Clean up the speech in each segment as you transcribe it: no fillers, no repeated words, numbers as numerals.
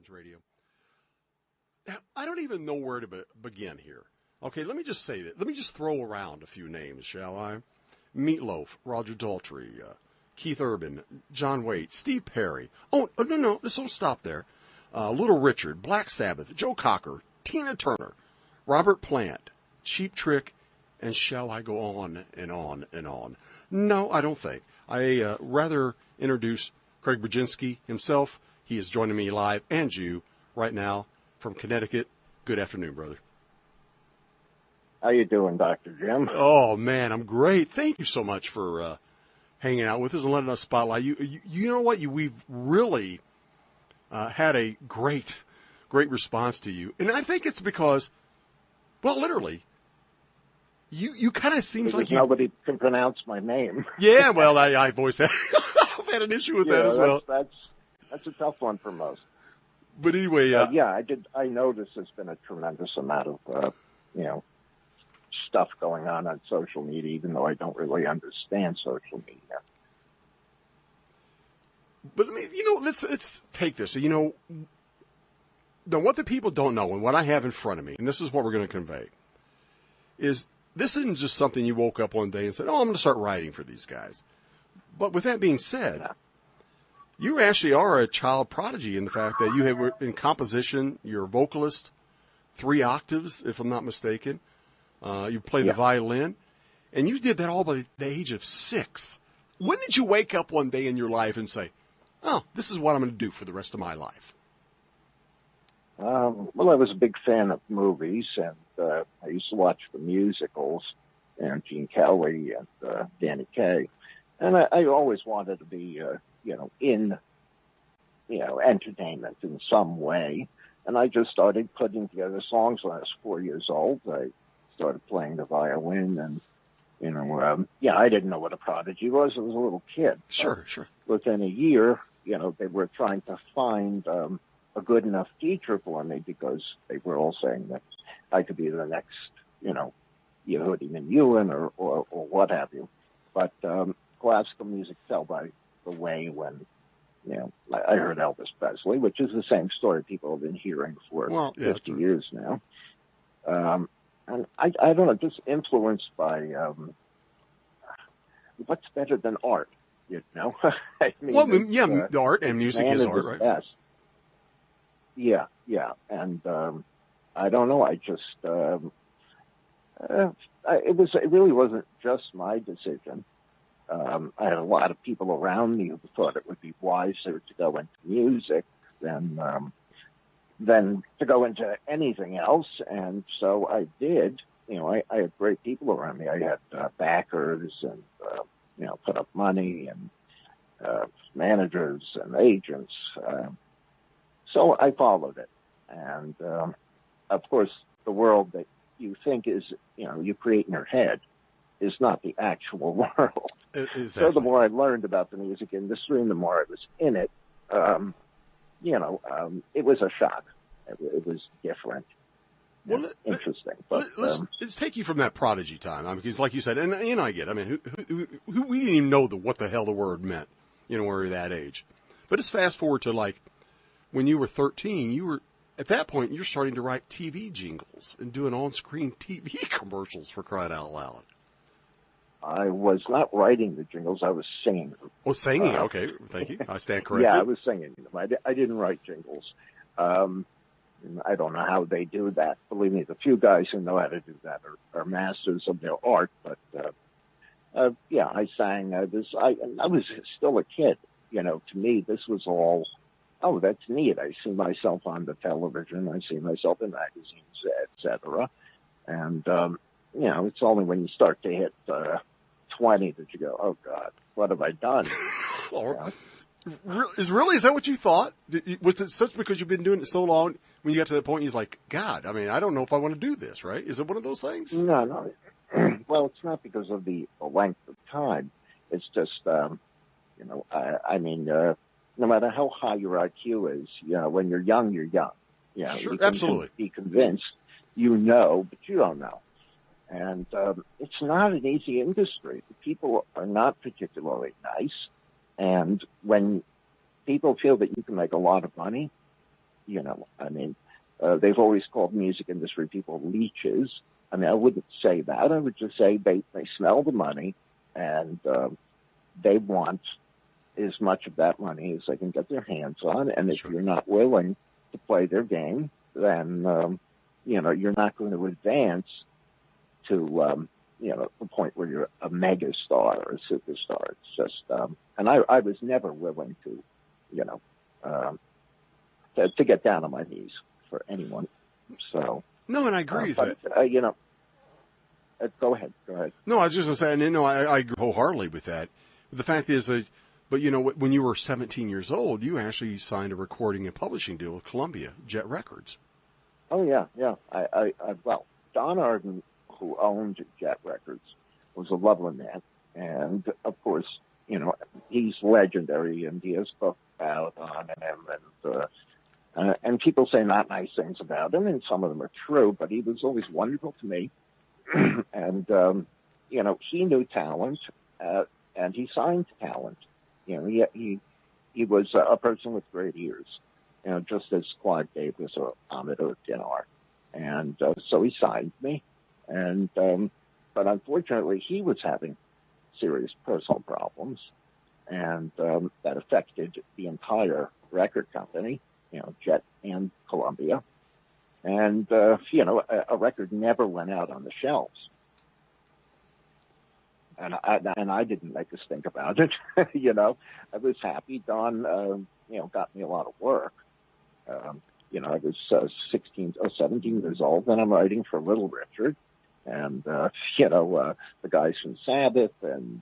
Sports Radio. Now, I don't even know where to begin here. Okay, let me just say that. Let me just throw around a few names, shall I? Meatloaf, Roger Daltrey, Keith Urban, John Waite, Steve Perry. Oh, no, let's don't stop there. Little Richard, Black Sabbath, Joe Cocker, Tina Turner, Robert Plant, Cheap Trick, and shall I go on and on and on? No, I don't think. I rather introduce Craig Braginsky himself. He is joining me live and you right now from Connecticut. Good afternoon, brother. How you doing, Dr. Jim? Oh, man, I'm great. Thank you so much for hanging out with us and letting us spotlight you. You know what? We've really had a great response to you. And I think it's because, well, literally, you kind of seems like nobody can pronounce my name. Yeah, well, I've always had, I've had an issue with that as well. That's a tough one for most. But anyway, I noticed there's been a tremendous amount of, stuff going on social media, even though I don't really understand social media. But let's take this. Now, what the people don't know, and what I have in front of me, and this is what we're going to convey, is this isn't just something you woke up one day and said, "Oh, I'm going to start writing for these guys." But with that being said, you actually are a child prodigy in the fact that you have in composition, you're a vocalist, 3 octaves, if I'm not mistaken. You play the violin, and you did that all by the age of 6. When did you wake up one day in your life and say, "Oh, this is what I'm going to do for the rest of my life"? Well, I was a big fan of movies, and I used to watch the musicals, and Gene Kelly and Danny Kaye, and I always wanted to be, in, entertainment in some way, and I just started putting together songs when I was 4 years old. I started playing the violin, and I didn't know what a prodigy was. I was a little kid. Sure. Within a year, they were trying to find a good enough teacher for me because they were all saying that I could be the next, Yehudi Menuhin or what have you. But classical music fell by the way when, I heard Elvis Presley, which is the same story people have been hearing for 50 years now. And I don't know, just influenced by what's better than art, I mean, art and music is art, right? Best. Yeah, and I don't know. I just it really wasn't just my decision. I had a lot of people around me who thought it would be wiser to go into music than to go into anything else, and so I did. I had great people around me. I had backers and put up money and managers and agents. So I followed it, and of course, the world that you think is you create in your head is not the actual world. Exactly. So the more I learned about the music industry and the more I was in it, it was a shock. It was different. Well, interesting. Let's take you from that prodigy time, because, like you said, and I get. I mean, who we didn't even know what the hell the word meant, when we were that age. But let's fast forward to like when you were 13. You were at that point. You're starting to write TV jingles and doing on-screen TV commercials, for crying out loud. I was not writing the jingles. I was singing them. Oh, singing. Okay, thank you. I stand corrected. Yeah, I was singing them. I didn't write jingles. I don't know how they do that. Believe me, the few guys who know how to do that are masters of their art. But I sang this. I was still a kid. To me, this was all. Oh, that's neat. I see myself on the television. I see myself in magazines, etc. And it's only when you start to hit 20 that you go, "Oh God, what have I done?" Is that what you thought? Was it such because you've been doing it so long? When you got to that point, you're like, "God, I mean, I don't know if I want to do this." Right? Is it one of those things? No. Well, it's not because of the length of time. It's just, no matter how high your IQ is, when you're young, you're young. Sure, you can absolutely. Be convinced, but you don't know. And it's not an easy industry. The people are not particularly nice. And when people feel that you can make a lot of money, I mean, they've always called music industry people leeches. I mean, I wouldn't say that. I would just say they smell the money, and they want as much of that money as they can get their hands on. And if you're not willing to play their game, then, you're not going to advance to, the point where you're a mega star or a superstar. It's just, and I was never willing to, to get down on my knees for anyone. So. No, and I agree with that. Go ahead. No, I was just going to say, and I agree wholeheartedly with that. The fact is, but when you were 17 years old, you actually signed a recording and publishing deal with Columbia Jet Records. Oh yeah. Well, Don Arden, who owned Jet Records, was a lovely man, and of course, he's legendary, and he has books out on him, and people say not nice things about him, and some of them are true, but he was always wonderful to me. And, he knew talent, and he signed talent. He was a person with great ears, just as Clive Davis or Amadou Dinar. And, so he signed me. And, but unfortunately he was having serious personal problems, and, that affected the entire record company, Jet and Columbia. And, a record never went out on the shelves. And I didn't make a stink about it. I was happy. Don, got me a lot of work. I was 17 years old, and I'm writing for Little Richard. And, the guys from Sabbath and,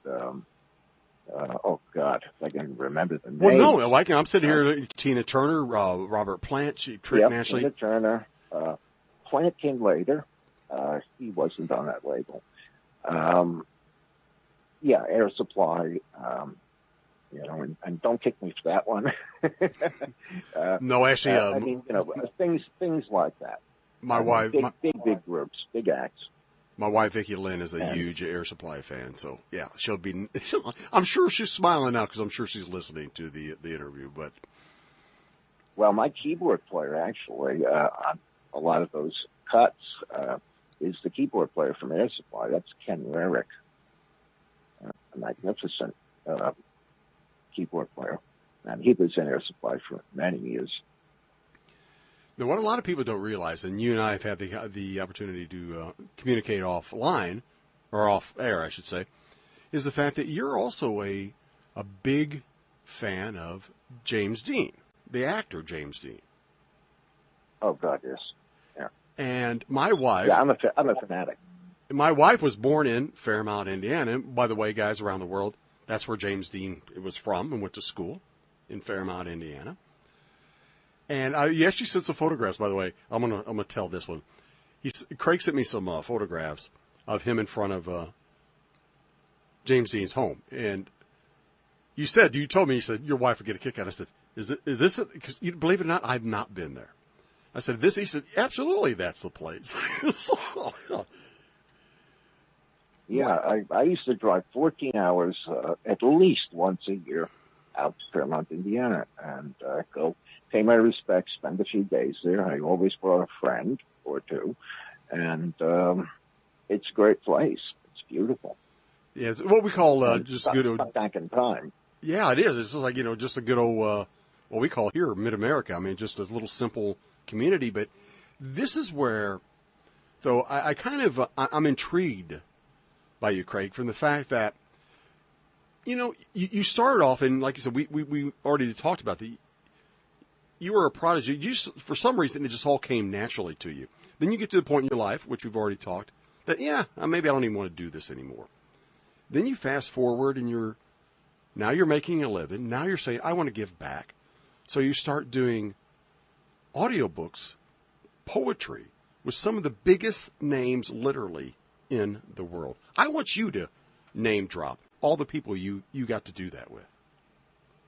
oh God, I can remember the name. Well, no, I'm sitting here, Tina Turner, Robert Plant, Trick Nashley. Tina Turner. Plant came later. He wasn't on that label. Air Supply, and don't kick me for that one. No, actually, I mean, things like that. My wife, big groups, big acts. My wife, Vicki Lynn, is a huge Air Supply fan, so yeah, she'll be. I'm sure she's smiling now because I'm sure she's listening to the interview. But my keyboard player actually on a lot of those cuts is the keyboard player from Air Supply. That's Ken Rarick, a magnificent keyboard player, and he was in Air Supply for many years. Now, what a lot of people don't realize, and you and I have had the opportunity to communicate offline, or off air, I should say, is the fact that you're also a big fan of James Dean, the actor James Dean. Oh God, yes. Yeah. And my wife. Yeah, I'm a fanatic. My wife was born in Fairmount, Indiana. And by the way, guys around the world, that's where James Dean was from and went to school in Fairmount, Indiana. And he actually sent some photographs, by the way. I'm gonna tell this one. Craig sent me some photographs of him in front of James Dean's home. And you told me, your wife would get a kick out of it. I said, is this, because you believe it or not, I've not been there. I said, he said, absolutely, that's the place. Yeah, I used to drive 14 hours at least once a year out to Fairmount, Indiana, and go pay my respects, spend a few days there. I always brought a friend or two, and it's a great place. It's beautiful. Yeah, it's what we call just good old... Back in time. Yeah, it is. It's just like, just a good old, what we call here Mid-America. I mean, just a little simple community. But this is where, though, I'm intrigued by you, Craig, from the fact that, you started off, and like you said, we already talked about that. You were a prodigy. For some reason, it just all came naturally to you. Then you get to the point in your life, which we've already talked, that, maybe I don't even want to do this anymore. Then you fast forward, and now you're making a living. Now you're saying, I want to give back. So you start doing audiobooks, poetry, with some of the biggest names literally in the world. I want you to name drop all the people you got to do that with.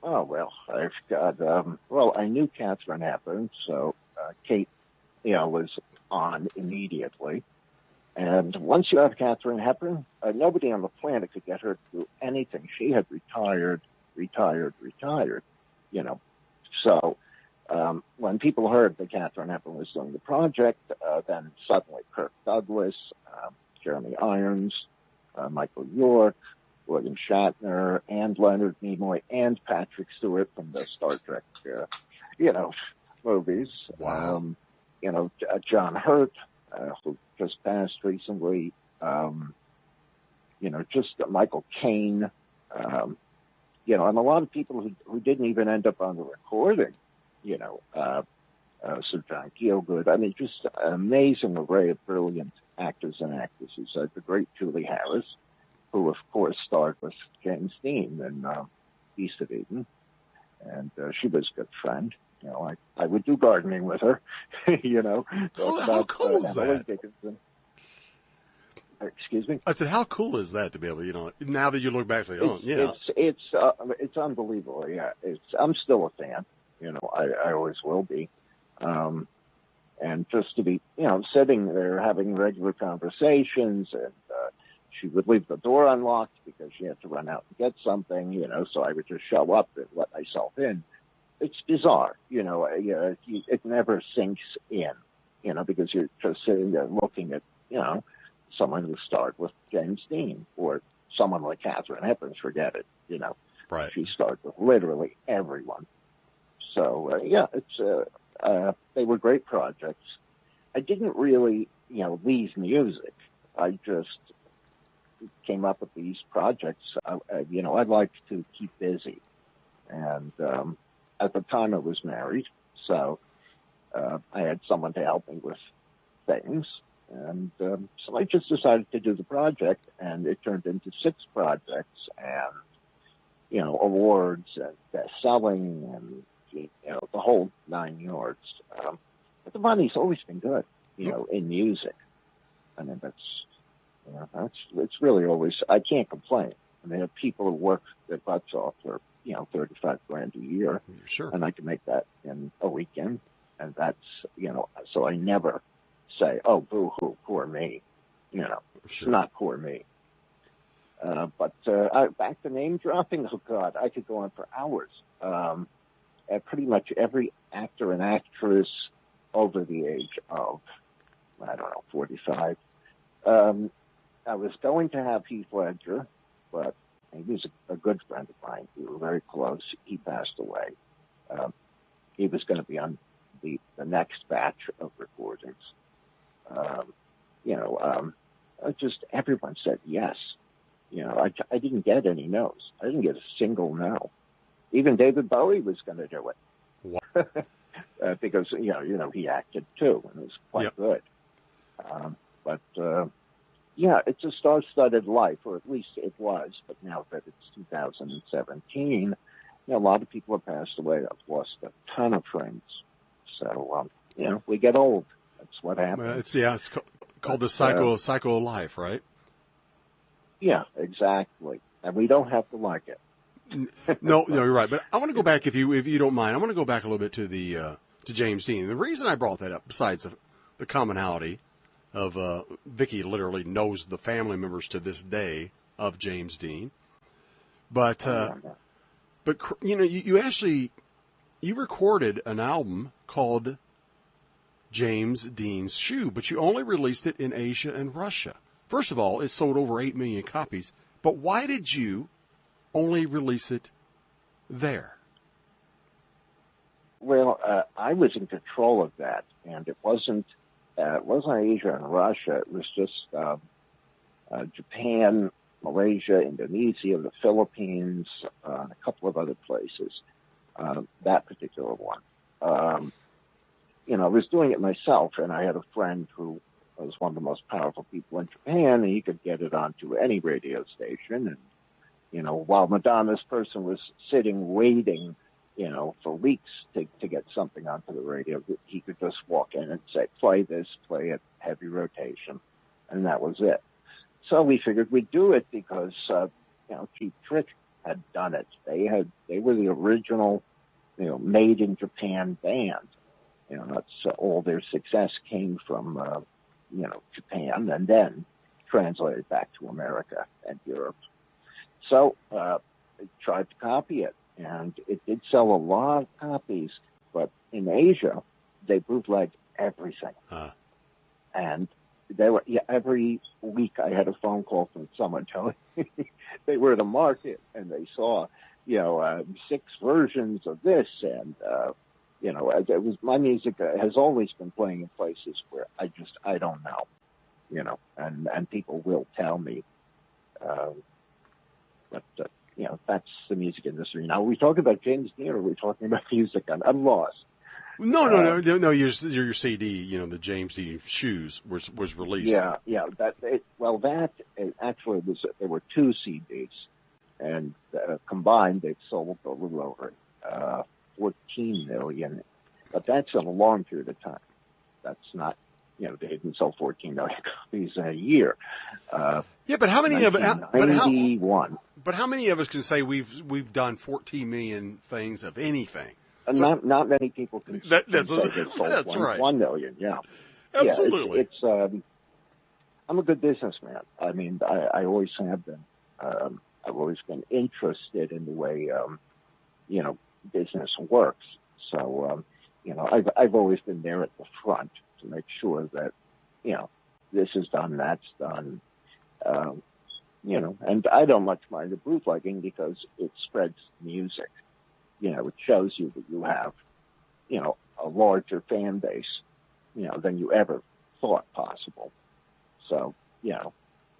Oh, well, I've got, I knew Catherine Hepburn, so Kate, was on immediately. And once you have Catherine Hepburn, nobody on the planet could get her to do anything. She had retired. So When people heard that Katharine Hepburn was doing the project, then suddenly Kirk Douglas, Jeremy Irons, Michael York, William Shatner, and Leonard Nimoy, and Patrick Stewart from the Star Trek, movies. Wow. John Hurt, who just passed recently. Just Michael Caine. And a lot of people who didn't even end up on the recording. Sir John Gielgud. I mean, just an amazing array of brilliant actors and actresses. The great Julie Harris, who, of course, starred with James Dean in East of Eden. And she was a good friend. I would do gardening with her, How cool is that? Dickinson. Excuse me? I said, how cool is that to be able to, now that you look back, say, It's unbelievable. Yeah, I'm still a fan. I always will be. And just to be, sitting there having regular conversations, and she would leave the door unlocked because she had to run out and get something, so I would just show up and let myself in. It's bizarre, it never sinks in, because you're just sitting there looking at, someone who starred with James Dean, or someone like Katharine Hepburn, forget it, Right. She starred with literally everyone. So, they were great projects. I didn't really, leave music. I just came up with these projects. I'd like to keep busy. And at the time I was married, so I had someone to help me with things. And so I just decided to do the project, and it turned into 6 projects and, awards and best-selling and, the whole 9 yards. But the money's always been good, in music. I mean, it's really always, I can't complain. I mean, people who work their butts off for, $35,000 a year. Sure. And I can make that in a weekend. And that's, so I never say, oh, boo-hoo, poor me. Sure. It's not poor me. But back to name dropping, oh, God, I could go on for hours. Pretty much every actor and actress over the age of, 45. I was going to have Heath Ledger, but he was a good friend of mine. We were very close. He passed away. He was going to be on the next batch of recordings. Just everyone said yes. I didn't get any no's. I didn't get a single no. Even David Bowie was going to do it. Wow. Because, he acted too, and it was quite good. It's a star-studded life, or at least it was. But now that it's 2017, a lot of people have passed away. I've lost a ton of friends. So, we get old. That's what happens. It's called the cycle of life, right? Yeah, exactly. And we don't have to like it. No, you're right. But I want to go back, if you don't mind. I want to go back a little bit to to James Dean. The reason I brought that up, besides the commonality of Vicky literally knows the family members to this day of James Dean, but you recorded an album called James Dean's Shoe, but you only released it in Asia and Russia. First of all, it sold over 8 million copies. But why did you only release it there? Well, I was in control of that, and it wasn't Asia and Russia. It was just Japan, Malaysia, Indonesia, the Philippines, and a couple of other places. That particular one. I was doing it myself, and I had a friend who was one of the most powerful people in Japan, and he could get it onto any radio station. And, while Madonna's person was sitting waiting, for weeks to get something onto the radio, he could just walk in and say, play this, play it, heavy rotation. And that was it. So we figured we'd do it because, Cheap Trick had done it. They were the original, made in Japan band. That's all their success came from, Japan, and then translated back to America and Europe. So I tried to copy it, and it did sell a lot of copies, but in Asia, they bootlegged everything. And they were, every week I had a phone call from someone telling me they were at a market and they saw, 6 versions of this. And, it was, my music has always been playing in places where I don't know, and people will tell me. That's the music industry. Now, are we talking about James Dean or are we talking about music? I'm lost. No. Your CD, the James Dean Shoes was released. Yeah. Actually there were 2 CDs, and combined they've sold a little over 14 million. But that's in a long period of time. That's not, they didn't sell 14 million copies in a year. But how many of But how many of us can say we've done 14 million things of anything? Not many people can. That's right. 1 million, yeah. Absolutely. Yeah, I'm a good businessman. I mean, I always have been. I've always been interested in the way, business works. So, I've always been there at the front to make sure that, this is done, that's done. And I don't much mind the bootlegging because it spreads music. It shows you that you have, a larger fan base, than you ever thought possible. So,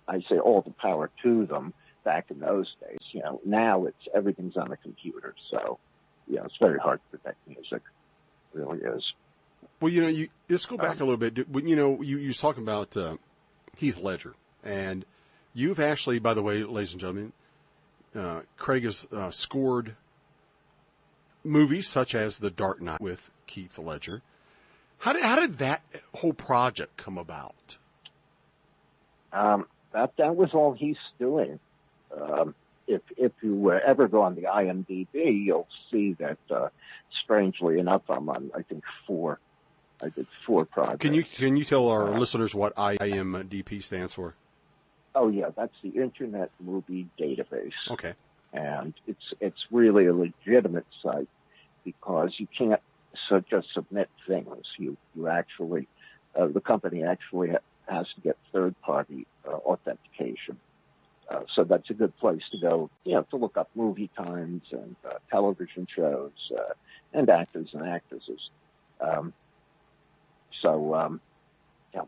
I say all the power to them back in those days. Now everything's on a computer. So, it's very hard to protect music. It really is. Well, let's go back a little bit. You were talking about Heath Ledger, and you've actually, by the way, ladies and gentlemen, Craig has scored movies such as The Dark Knight with Heath Ledger. How did that whole project come about? That was all he's doing. If you ever go on the IMDb, you'll see that, strangely enough, I'm on, I think, 4. I did 4 projects. Can you tell our listeners what IMDb stands for? Oh yeah, that's the Internet Movie Database. Okay. And it's really a legitimate site because you can't just submit things. You actually, the company actually has to get third-party authentication. So that's a good place to go, to look up movie times and television shows and actors and actresses.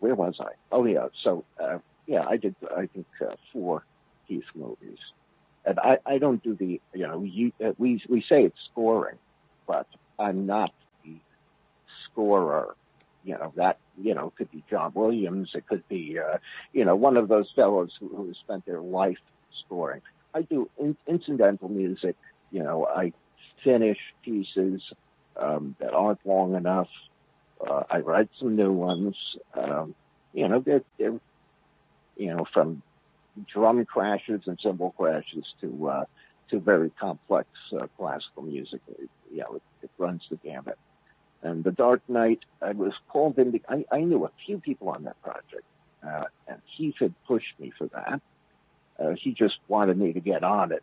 Where was I? Oh, yeah. So, I did, I think, 4 Heath movies. And I don't do the, we say it's scoring, but I'm not the scorer. That, could be John Williams. It could be, one of those fellows who spent their life scoring. I do incidental music. I finish pieces that aren't long enough. I write some new ones. They're from drum crashes and cymbal crashes to very complex classical music. It runs the gamut. And The Dark Knight, I was called in. I knew a few people on that project, and Heath had pushed me for that. He just wanted me to get on it,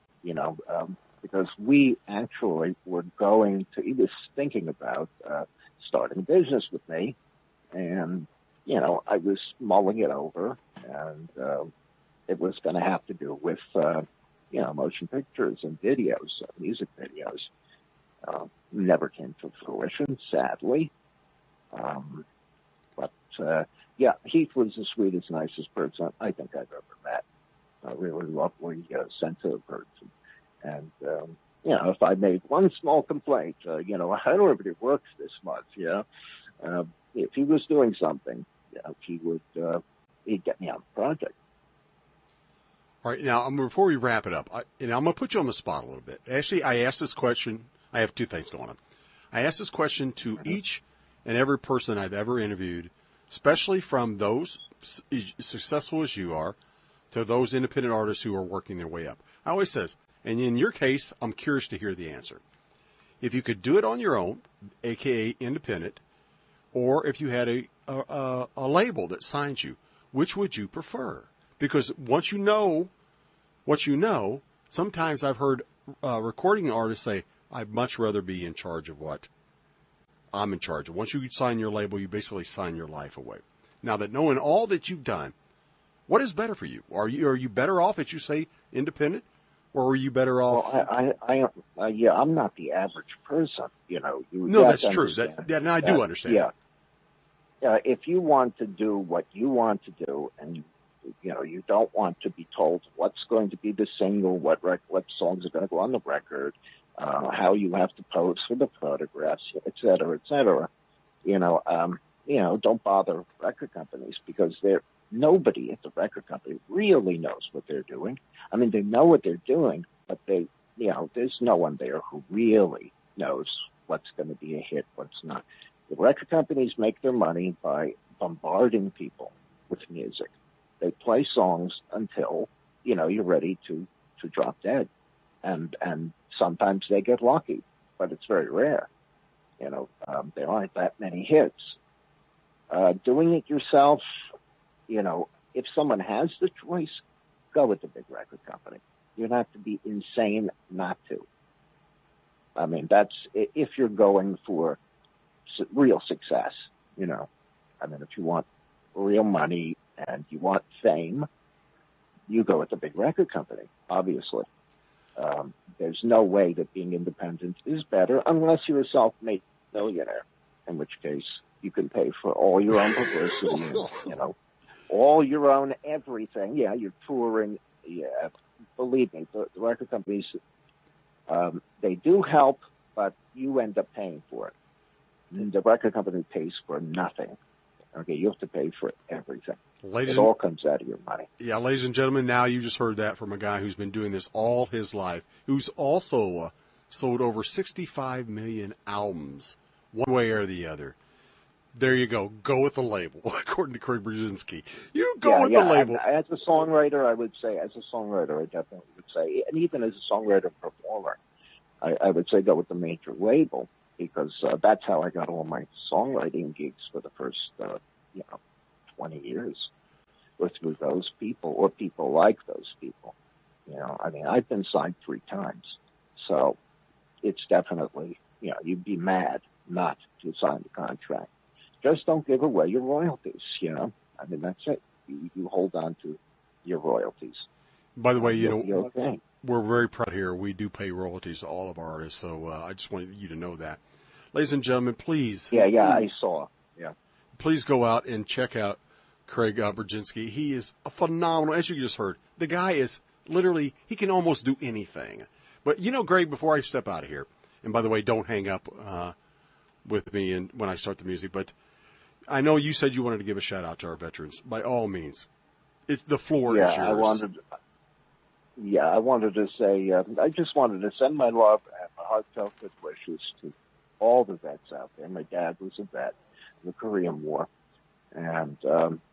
because we actually were going to. He was thinking about starting a business with me, and I was mulling it over, and it was going to have to do with motion pictures and videos, music videos. Never came to fruition, sadly. Heath was the sweetest, nicest person I think I've ever met. A really lovely, sensitive person. And, if I made one small complaint, I don't know if it works this month, if he was doing something, he would, he'd get me on the project. All right. Now, before we wrap it up, I'm going to put you on the spot a little bit. Actually, I asked this question. I have 2 things going on. I asked this question to each and every person I've ever interviewed, especially from those successful as you are to those independent artists who are working their way up. I always says, and in your case, I'm curious to hear the answer. If you could do it on your own, aka independent, or if you had a label that signs you, which would you prefer? Because once you know what you know, sometimes I've heard recording artists say, I'd much rather be in charge of what I'm in charge. Once you sign your label, you basically sign your life away. Now that knowing all that you've done, what is better for you? Are you better off, as you say, independent, or are you better off? Well, I'm not the average person. No, that's true. That I do understand. Yeah. If you want to do what you want to do, and you don't want to be told what's going to be the single, what songs are going to go on the record, how you have to pose for the photographs, et cetera, don't bother record companies, because nobody at the record company really knows what they're doing. I mean, they know what they're doing, but there's no one there who really knows what's going to be a hit, what's not. The record companies make their money by bombarding people with music. They play songs until, you're ready to drop dead. And sometimes they get lucky, but it's very rare. There aren't that many hits. Doing it yourself, if someone has the choice, go with the big record company. You'd have to be insane not to. I mean, that's if you're going for real success, I mean, if you want real money and you want fame, you go with the big record company, obviously. There's no way that being independent is better unless you're a self-made millionaire, in which case you can pay for all your own publicity and, all your own everything. Yeah, you're touring. Yeah, believe me, the record companies, they do help, but you end up paying for it. And the record company pays for nothing. Okay, you have to pay for everything. It all comes out of your money. Yeah, ladies and gentlemen, now you just heard that from a guy who's been doing this all his life, who's also sold over 65 million albums, one way or the other. There you go. Go with the label, according to Craig Braginsky. You go with the label. As a songwriter, I definitely would say, and even as a songwriter and performer, I would say go with the major label, because that's how I got all my songwriting gigs for the first, 20 years, was through those people or people like those people. I mean, I've been signed 3 times, so it's definitely, you'd be mad not to sign the contract. Just don't give away your royalties, I mean, that's it. You hold on to your royalties. By the way, you're okay. We're very proud here. We do pay royalties to all of our artists, so I just wanted you to know that. Ladies and gentlemen, please. Yeah, I saw. Yeah. Please go out and check out Craig Braginsky. He is a phenomenal, as you just heard. The guy is literally, he can almost do anything. But, Greg, before I step out of here, and by the way, don't hang up with me when I start the music, but I know you said you wanted to give a shout-out to our veterans. By all means, the floor is yours. I wanted to say, I just wanted to send my love and my heartfelt good wishes to all the vets out there. My dad was a vet in the Korean War, and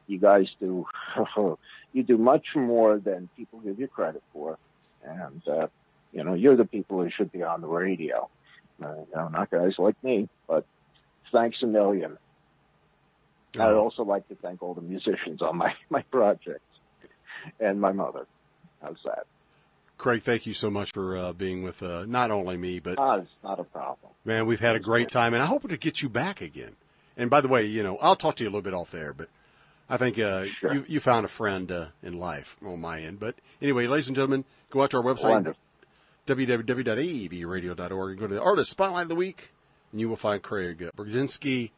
you guys do much more than people give you credit for, and you're the people who should be on the radio. Not guys like me, but thanks a million. Oh. I'd also like to thank all the musicians on my projects and my mother. How's that? Craig, thank you so much for being with not only me, but... it's not a problem. Man, we've had a great time, and I hope to get you back again. And by the way, I'll talk to you a little bit off there, but I think sure. you found a friend in life on my end. But anyway, ladies and gentlemen, go out to our website, www.avradio.org, and go to the Artist Spotlight of the Week, and you will find Craig Braginsky.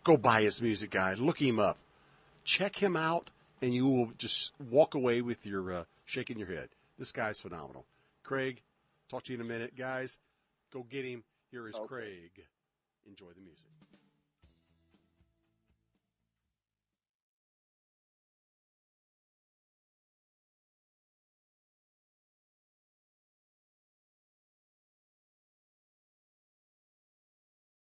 Go buy his music, guys. Look him up. Check him out, and you will just walk away with your shaking your head. This guy's phenomenal. Craig, talk to you in a minute. Guys, go get him. Here is Craig. Enjoy the music.